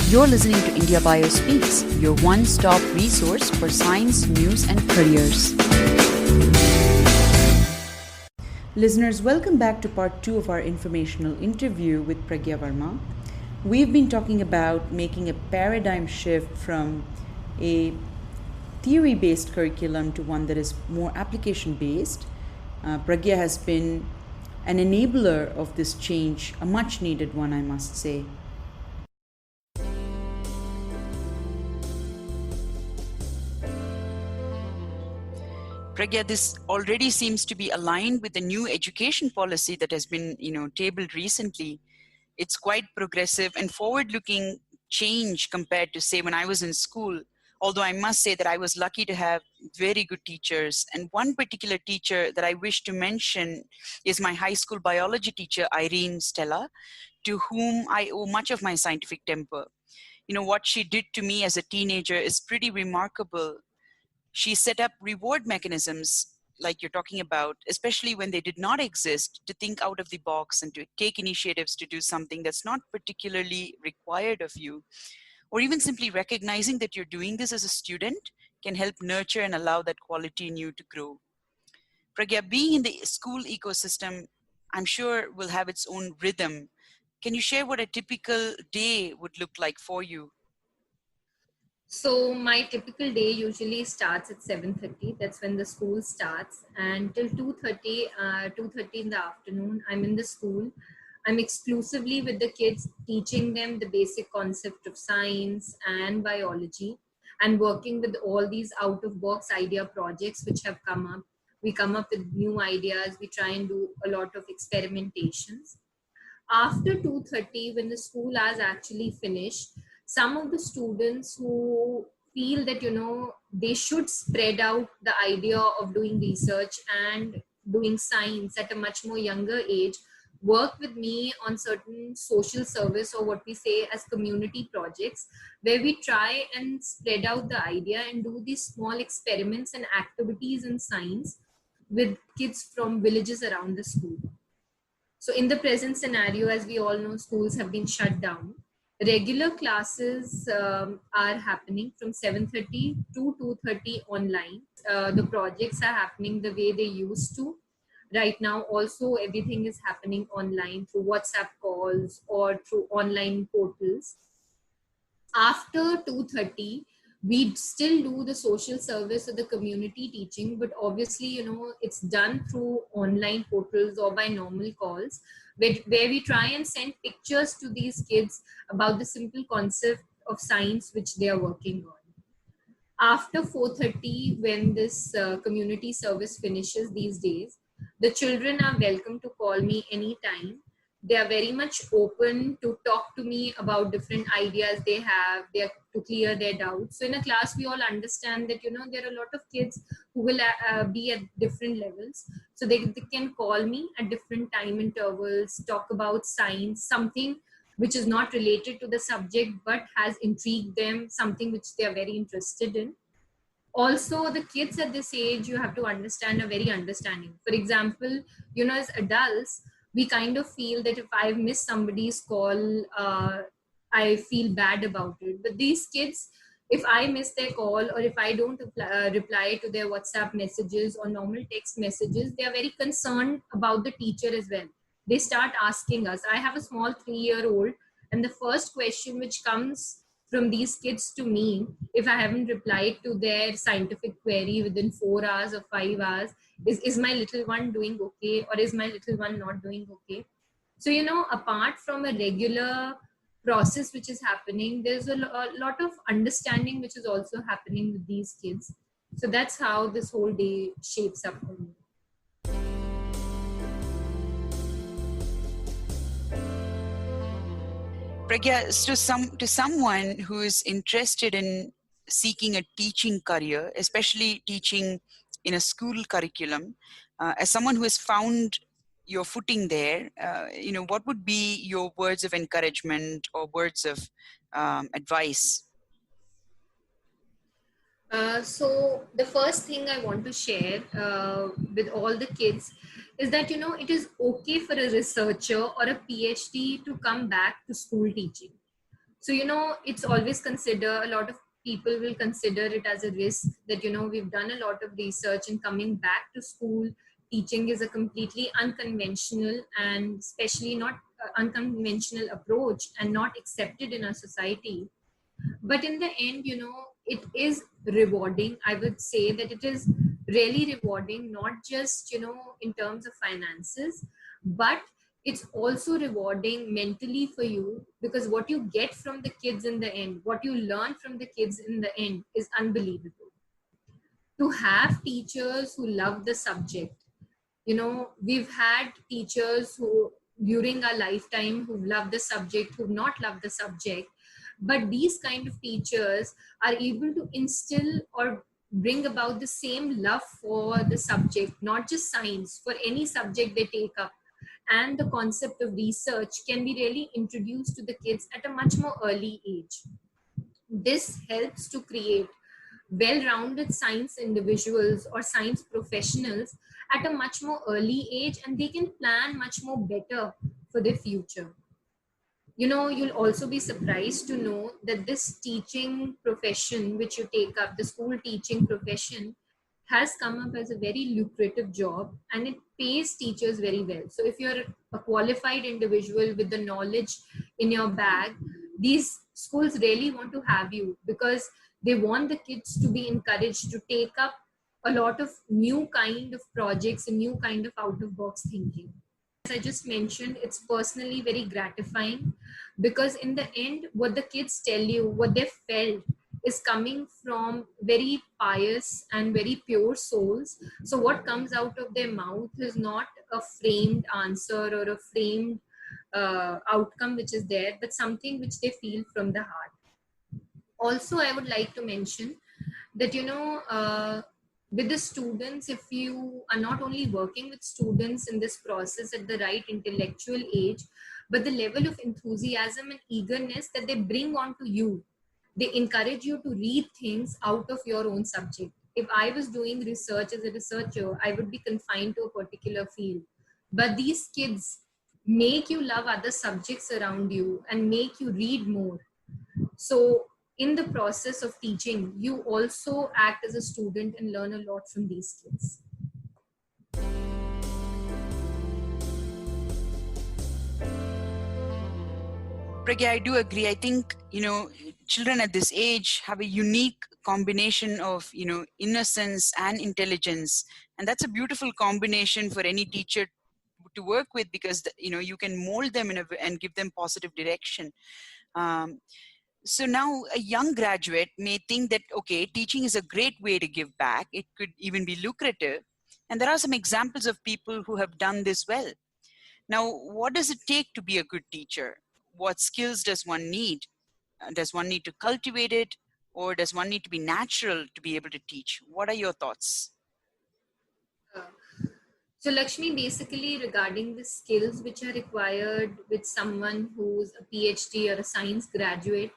You're listening to India Bio Speaks, your one-stop resource for science, news, and careers. Listeners, welcome back to part 2 of our informational interview with Pragya Verma. We've been talking about making a paradigm shift from a theory-based curriculum to one that is more application-based. Pragya has been an enabler of this change, a much-needed one, I must say. Pragya, this already seems to be aligned with the new education policy that has been, tabled recently. It's quite progressive and forward-looking change compared to, say, when I was in school. Although I must say that I was lucky to have very good teachers. And one particular teacher that I wish to mention is my high school biology teacher, Irene Stella, to whom I owe much of my scientific temper. What she did to me as a teenager is pretty remarkable. She set up reward mechanisms like you're talking about, especially when they did not exist, to think out of the box and to take initiatives to do something that's not particularly required of you. Or even simply recognizing that you're doing this as a student can help nurture and allow that quality in you to grow. Pragya, being in the school ecosystem, I'm sure will have its own rhythm. Can you share what a typical day would look like for you? So my typical day usually starts at 7:30. That's when the school starts, and till 2:30, 2:30 in the afternoon, I'm in the school. I'm exclusively with the kids, teaching them the basic concept of science and biology, and working with all these out-of-box idea projects which have come up. We come up with new ideas. We try and do a lot of experimentations. After 2:30, when the school hours actually finish, some of the students who feel that they should spread out the idea of doing research and doing science at a much more younger age work with me on certain social service, or what we say as community projects, where we try and spread out the idea and do these small experiments and activities in science with kids from villages around the school. So in the present scenario, as we all know, schools have been shut down. Regular classes are happening from 7:30 to 2:30 online. The projects are happening the way they used to. Right now, also everything is happening online through WhatsApp calls or through online portals. After 2:30, we still do the social service or the community teaching, but obviously it's done through online portals or by normal calls, where we try and send pictures to these kids about the simple concept of science which they are working on. After 4:30, when this community service finishes these days, the children are welcome to call me anytime. They are very much open to talk to me about different ideas they have. They are to clear their doubts. So in a class, we all understand that there are a lot of kids who will be at different levels. So they can call me at different time intervals, talk about science, something which is not related to the subject but has intrigued them, something which they are very interested in. Also, the kids at this age, you have to understand, are very understanding. For example, as adults, we kind of feel that if I've missed somebody's call, I feel bad about it. But these kids, if I miss their call or if I don't reply to their WhatsApp messages or normal text messages, they are very concerned about the teacher as well. They start asking us. I have a small 3-year-old, and the first question which comes from these kids to me, if I haven't replied to their scientific query within 4 hours or 5 hours, is my little one doing okay, or is my little one not doing okay? So apart from a regular process which is happening, there's a lot of understanding which is also happening with these kids. So that's how this whole day shapes up for me. Pragya, to someone who is interested in seeking a teaching career, especially teaching in a school curriculum, as someone who has found your footing there, what would be your words of encouragement or words of advice? So the first thing I want to share with all the kids is that it is okay for a researcher or a PhD to come back to school teaching. So, it's always consider, a lot of people will consider it as a risk that, we've done a lot of research, and coming back to school, teaching is a completely unconventional and especially not unconventional approach and not accepted in our society. But in the end, it is rewarding. I would say that it is really rewarding, not just, in terms of finances, but it's also rewarding mentally for you, because what you get from the kids in the end, what you learn from the kids in the end, is unbelievable. To have teachers who love the subject, we've had teachers who during our lifetime who've loved the subject, who've not loved the subject, but these kind of teachers are able to instill or bring about the same love for the subject, not just science, for any subject they take up. And the concept of research can be really introduced to the kids at a much more early age. This helps to create well-rounded science individuals or science professionals at a much more early age, and they can plan much more better for their future. You'll also be surprised to know that this teaching profession which you take up, the school teaching profession, has come up as a very lucrative job, and it pays teachers very well. So if you're a qualified individual with the knowledge in your bag, these schools really want to have you, because they want the kids to be encouraged to take up a lot of new kind of projects and new kind of out of box thinking. As I just mentioned, it's personally very gratifying, because in the end, what the kids tell you, what they felt, is coming from very pious and very pure souls. So what comes out of their mouth is not a framed answer or a framed outcome which is there, but something which they feel from the heart. Also, I would like to mention that, with the students, if you are not only working with students in this process at the right intellectual age, but the level of enthusiasm and eagerness that they bring onto you, they encourage you to read things out of your own subject. If I was doing research as a researcher, I would be confined to a particular field. But these kids make you love other subjects around you and make you read more. So in the process of teaching, you also act as a student and learn a lot from these kids. Pragya, I do agree. I think, children at this age have a unique combination of, innocence and intelligence. And that's a beautiful combination for any teacher to work with, because, you can mold them and give them positive direction. So now a young graduate may think that, okay, teaching is a great way to give back. It could even be lucrative. And there are some examples of people who have done this well. Now, what does it take to be a good teacher? What skills does one need? Does one need to cultivate it, or does one need to be natural to be able to teach? What are your thoughts? So Lakshmi, basically regarding the skills which are required with someone who's a PhD or a science graduate,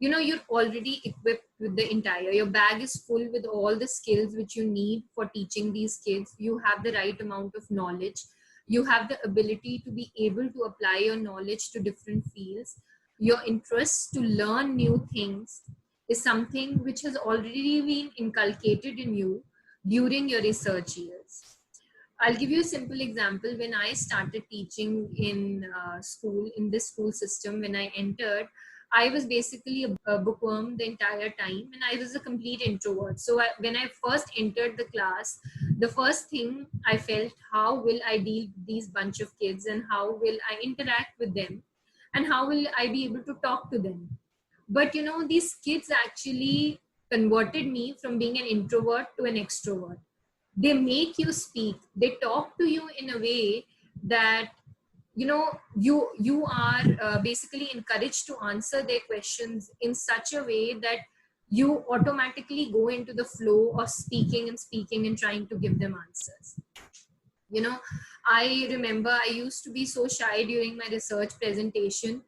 you're already equipped with the entire, your bag is full with all the skills which you need for teaching these kids. You have the right amount of knowledge. You have the ability to be able to apply your knowledge to different fields. Your interest to learn new things is something which has already been inculcated in you during your research years. I'll give you a simple example. When I started teaching in school, in this school system, when I entered, I was basically a bookworm the entire time, and I was a complete introvert. So when I first entered the class, the first thing I felt, how will I deal with these bunch of kids, and how will I interact with them, and how will I be able to talk to them? But these kids actually converted me from being an introvert to an extrovert. They make you speak. They talk to you in a way that you are basically encouraged to answer their questions in such a way that you automatically go into the flow of speaking and trying to give them answers. I remember I used to be so shy during my research presentation.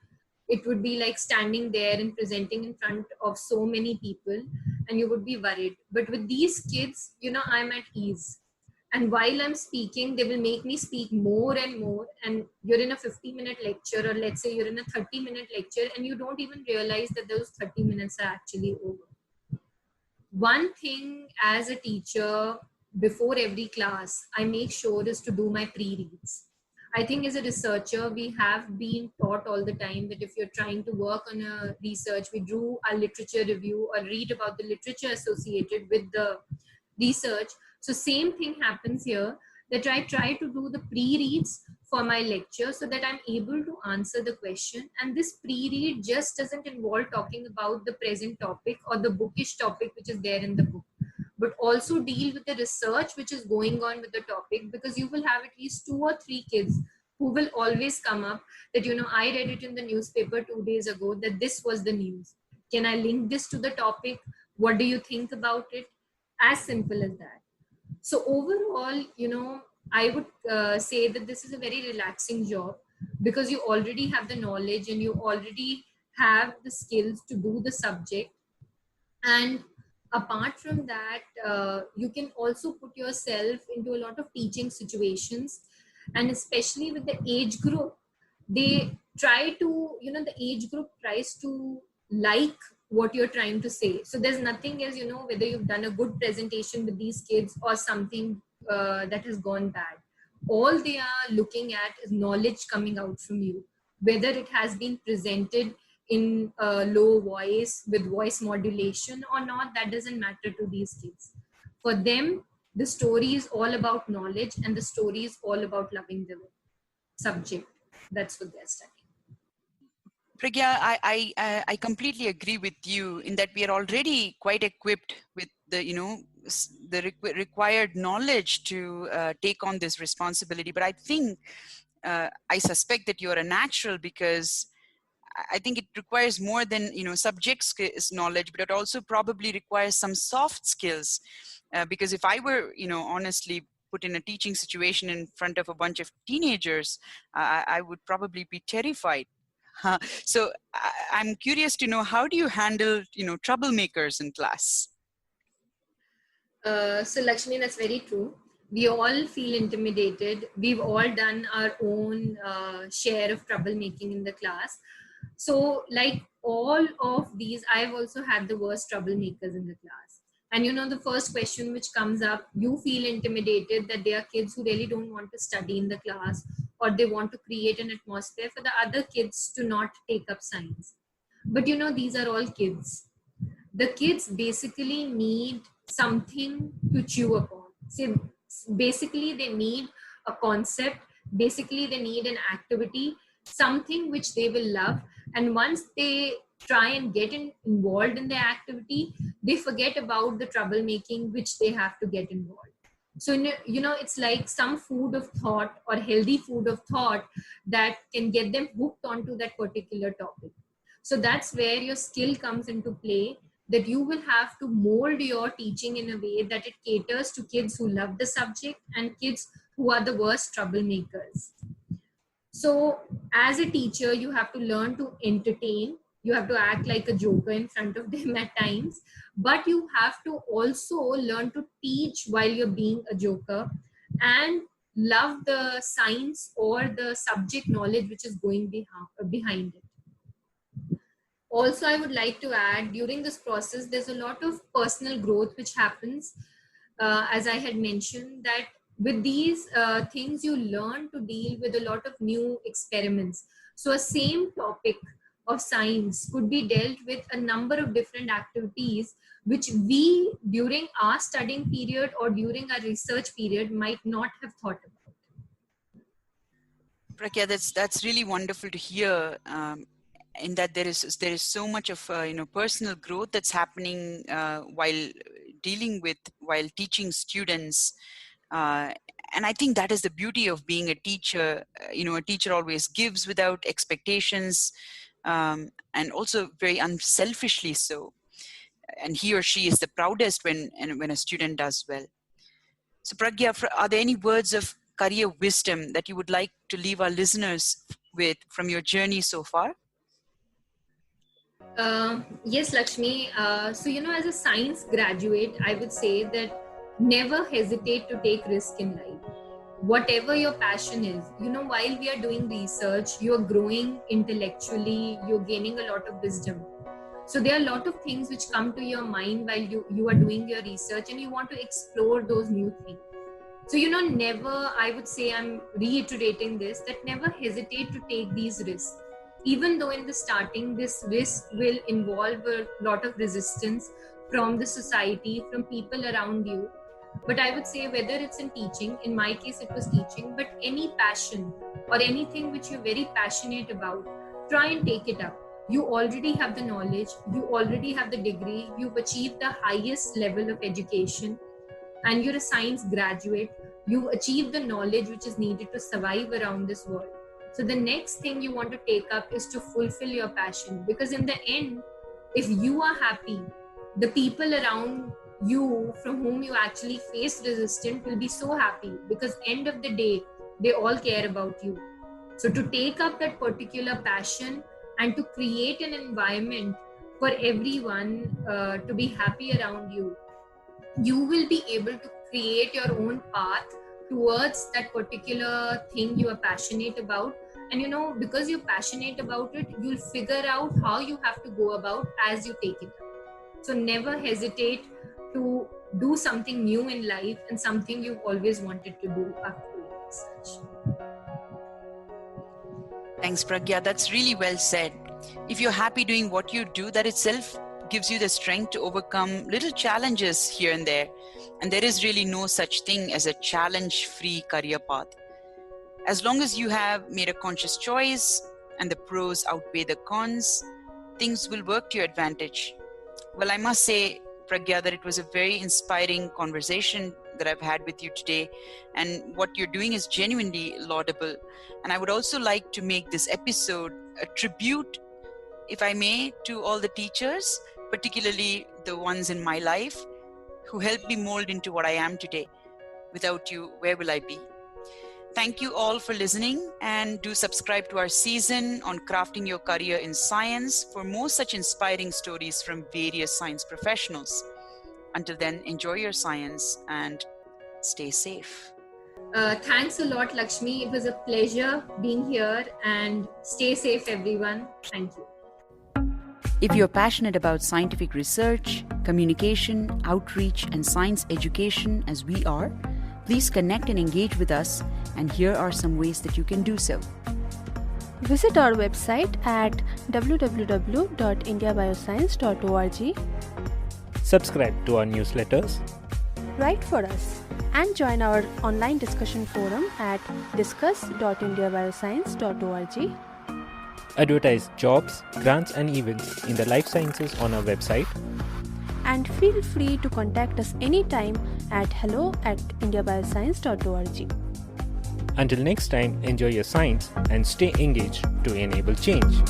It would be like standing there and presenting in front of so many people, and you would be worried. But with these kids, I'm at ease. And while I'm speaking, they will make me speak more and more. And you're in a 50-minute lecture, or let's say you're in a 30-minute lecture, and you don't even realize that those 30 minutes are actually over. One thing as a teacher, before every class, I make sure is to do my pre-reads. I think as a researcher, we have been taught all the time that if you're trying to work on a research, we do a literature review or read about the literature associated with the research. So same thing happens here, that I try to do the pre-reads for my lecture so that I'm able to answer the question. And this pre-read just doesn't involve talking about the present topic or the bookish topic which is there in the book, but also deal with the research which is going on with the topic, because you will have at least 2 or 3 kids who will always come up that, you know, I read it in the newspaper 2 days ago that this was the news. Can I link this to the topic? What do you think about it? As simple as that. So overall, you know, I would say that this is a very relaxing job, because you already have the knowledge and you already have the skills to do the subject. And apart from that, you can also put yourself into a lot of teaching situations. And especially with the age group, they try to, you know, the age group tries to like what you're trying to say. So there's nothing as, you know, whether you've done a good presentation with these kids or something that has gone bad. All they are looking at is knowledge coming out from you, whether it has been presented in a low voice with voice modulation or not. That doesn't matter to these kids. For them, the story is all about knowledge, and the story is all about loving the subject. That's what they're studying. Pragya, I completely agree with you in that we are already quite equipped with the, you know, the required knowledge to take on this responsibility. But I think, I suspect that you're a natural, because I think it requires more than, you know, subject skills knowledge, but it also probably requires some soft skills. Because if I were, you know, honestly put in a teaching situation in front of a bunch of teenagers, I would probably be terrified. So I'm curious to know, how do you handle, you know, troublemakers in class? So Lakshmi, that's very true. We all feel intimidated. We've all done our own share of troublemaking in the class. So like all of these, I've also had the worst troublemakers in the class. And you know, the first question which comes up, you feel intimidated that there are kids who really don't want to study in the class, or they want to create an atmosphere for the other kids to not take up science. But you know, these are all kids. The kids basically need something to chew upon. So basically, they need a concept, basically, they need an activity, something which they will love. And once they try and get involved in the activity, they forget about the troublemaking which they have to get involved. So, you know, it's like some food of thought or healthy food of thought that can get them hooked onto that particular topic. So that's where your skill comes into play, that you will have to mold your teaching in a way that it caters to kids who love the subject and kids who are the worst troublemakers. So as a teacher, you have to learn to entertain. You have to act like a joker in front of them at times, but you have to also learn to teach while you're being a joker, and love the science or the subject knowledge which is going behind it. Also, I would like to add, during this process, there's a lot of personal growth which happens. As I had mentioned, that with these things, you learn to deal with a lot of new experiments. So a same topic of science could be dealt with a number of different activities, which we, during our studying period or during our research period, might not have thought about. Pragya, that's really wonderful to hear. In that there is so much of you know, personal growth that's happening while teaching students, and I think that is the beauty of being a teacher. You know, a teacher always gives without expectations, and also very unselfishly so. And he or she is the proudest when a student does well. So Pragya, are there any words of career wisdom that you would like to leave our listeners with from your journey so far? Yes, Lakshmi. So, you know, as a science graduate, I would say that never hesitate to take risk in life. Whatever your passion is, while we are doing research, you're growing intellectually, you're gaining a lot of wisdom. So there are a lot of things which come to your mind while you are doing your research, and you want to explore those new things. So, never, I would say, I'm reiterating this, that never hesitate to take these risks. Even though in the starting, this risk will involve a lot of resistance from the society, from people around you. But I would say, whether it's in teaching, in my case it was teaching, but any passion or anything which you're very passionate about, try and take it up. You already have the knowledge, you already have the degree, you've achieved the highest level of education, and you're a science graduate. You've achieved the knowledge which is needed to survive around this world. So the next thing you want to take up is to fulfill your passion, because in the end, if you are happy, the people around you from whom you actually face resistance will be so happy, because end of the day, they all care about you. So to take up that particular passion and to create an environment for everyone to be happy around you, you will be able to create your own path towards that particular thing you are passionate about. And because you're passionate about it, you'll figure out how you have to go about as you take it up. So never hesitate to do something new in life and something you've always wanted to do after doing research. Thanks, Pragya. That's really well said. If you're happy doing what you do, that itself gives you the strength to overcome little challenges here and there. And there is really no such thing as a challenge-free career path. As long as you have made a conscious choice and the pros outweigh the cons, things will work to your advantage. Well, I must say, Pragya, that it was a very inspiring conversation that I've had with you today, and what you're doing is genuinely laudable. And I would also like to make this episode a tribute, if I may, to all the teachers, particularly the ones in my life who helped me mold into what I am today. Without you, where will I be? Thank you all for listening, and do subscribe to our season on crafting your career in science for more such inspiring stories from various science professionals. Until then, enjoy your science and stay safe. Thanks a lot, Lakshmi. It was a pleasure being here, and stay safe, everyone. Thank you. If you're passionate about scientific research, communication, outreach, and science education as we are, please connect and engage with us, and here are some ways that you can do so. Visit our website at www.indiabioscience.org. Subscribe to our newsletters. Write for us and join our online discussion forum at discuss.indiabioscience.org. Advertise jobs, grants and events in the life sciences on our website. And feel free to contact us anytime at hello@indiabioscience.org. Until next time, enjoy your science and stay engaged to enable change.